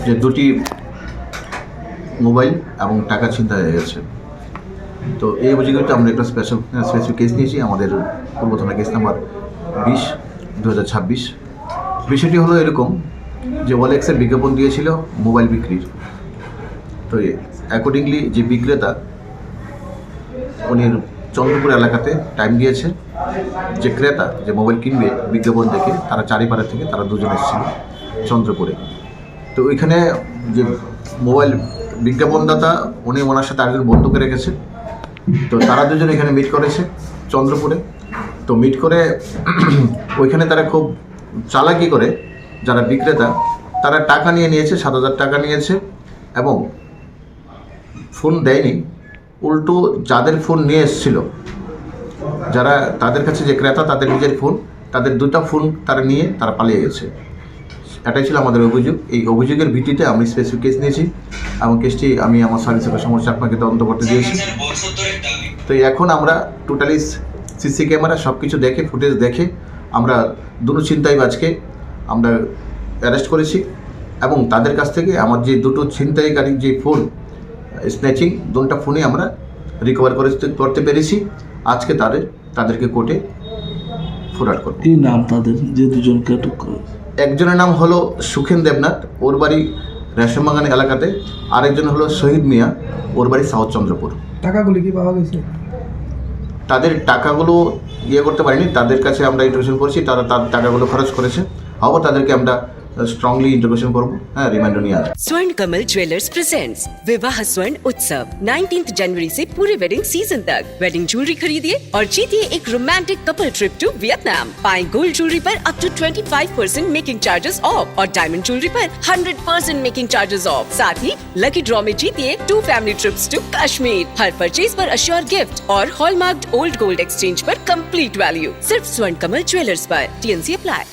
যে দুটি মোবাইল এবং টাকা ছিনতাই হয়ে গেছে। তো এই অভিযোগে আমরা একটা স্পেসিফিক কেস নিয়েছি, আমাদের পূর্ব থানা কেস নাম্বার 20/2026। বিষয়টি হলো এরকম যে ওয়ালেক্সের বিজ্ঞাপন দিয়েছিল মোবাইল বিক্রির। তো অ্যাকর্ডিংলি যে বিক্রেতা উনি চন্দ্রপুর এলাকাতে টাইম দিয়েছে, যে ক্রেতা যে মোবাইল কিনবে বিজ্ঞাপন দেখে তারা চারিপাড়া থেকে তারা দুজন এসেছিল চন্দ্রপুরে। তো ওইখানে যে মোবাইল বিজ্ঞাপনদাতা উনি ওনার সাথে আরেকজন বন্ধুকে রেখেছে। তো তারা দুজন এখানে মিট করেছে চন্দ্রপুরে। তো মিট করে ওইখানে তারা খুব চালাকি করে যারা বিক্রেতা তারা টাকা নিয়েছে, 7,000 টাকা নিয়েছে এবং ফোন দেয়নি। উল্টো যাদের ফোন নিয়ে এসেছিল, যারা তাদের কাছে যে ক্রেতা তাদের নিজের ফোন, তাদের দুটো ফোন তারা নিয়ে তারা পালিয়ে গেছে। এটাই ছিল আমাদের অভিযোগ। এই অভিযোগের ভিত্তিতে আমি স্পেসিফিক কেস নিয়েছি এবং কেসটি আমি আমার সার্ভিসের সমস্যা আপনাকে তদন্ত করতে দিয়েছি। তো এখন আমরা টোটালি সিসি ক্যামেরা সব কিছু দেখে, ফুটেজ দেখে আমরা দুটো ছিনতাইবাজকে আমরা অ্যারেস্ট করেছি এবং তাদের কাছ থেকে আমার যে দুটো ছিনতাইকারীর যে ফোন স্ন্যাচিং, দুটো ফোনই আমরা রিকভার করতে পেরেছি। আজকে তাদেরকে কোর্টে ফরওয়ার্ড করব। কি নাম তাদের যে দুজনকে আটক করে? একজনের নাম হলো সুখেন দেবনাথ, ওর বাড়ি রেশমবাগান এলাকাতে। আরেকজন হলো শহীদ মিয়া, ওর বাড়ি সাউথ চন্দ্রপুর। টাকাগুলি কি পাওয়া গেছে? তাদের টাকাগুলো করতে পারিনি, তাদের কাছে আমরা ইন্টারভিউশন করেছি, তারা তার টাকাগুলো খরচ করেছে। আবার তাদেরকে আমরা স্ট্রংলি ইন্টারভিউশন করবো, রিমাইন্ডার নিয়ে আসবো। स्वर्ण कमल ज्वेलर्स प्रेजेंट्स विवाह स्वर्ण उत्सव 19 जनवरी से पूरे वेडिंग सीजन तक। वेडिंग ज्वेलरी खरीदिए और जीतिए एक romantic couple trip to Vietnam. पाएं गोल्ड ज्वेलरी पर up to 25% making charges off और डायमंड ज्वेलरी पर 100% मेकिंग चार्जेस ऑफ। साथ ही लकी ड्रॉ में जीतिए 2 फैमिली ट्रिप्स टू कश्मीर। हर परचेज पर अश्योर गिफ्ट और हॉलमार्क्ड ओल्ड गोल्ड एक्सचेंज पर कंप्लीट वैल्यू। सिर्फ स्वर्ण कमल ज्वेलर्स पर। TNC apply.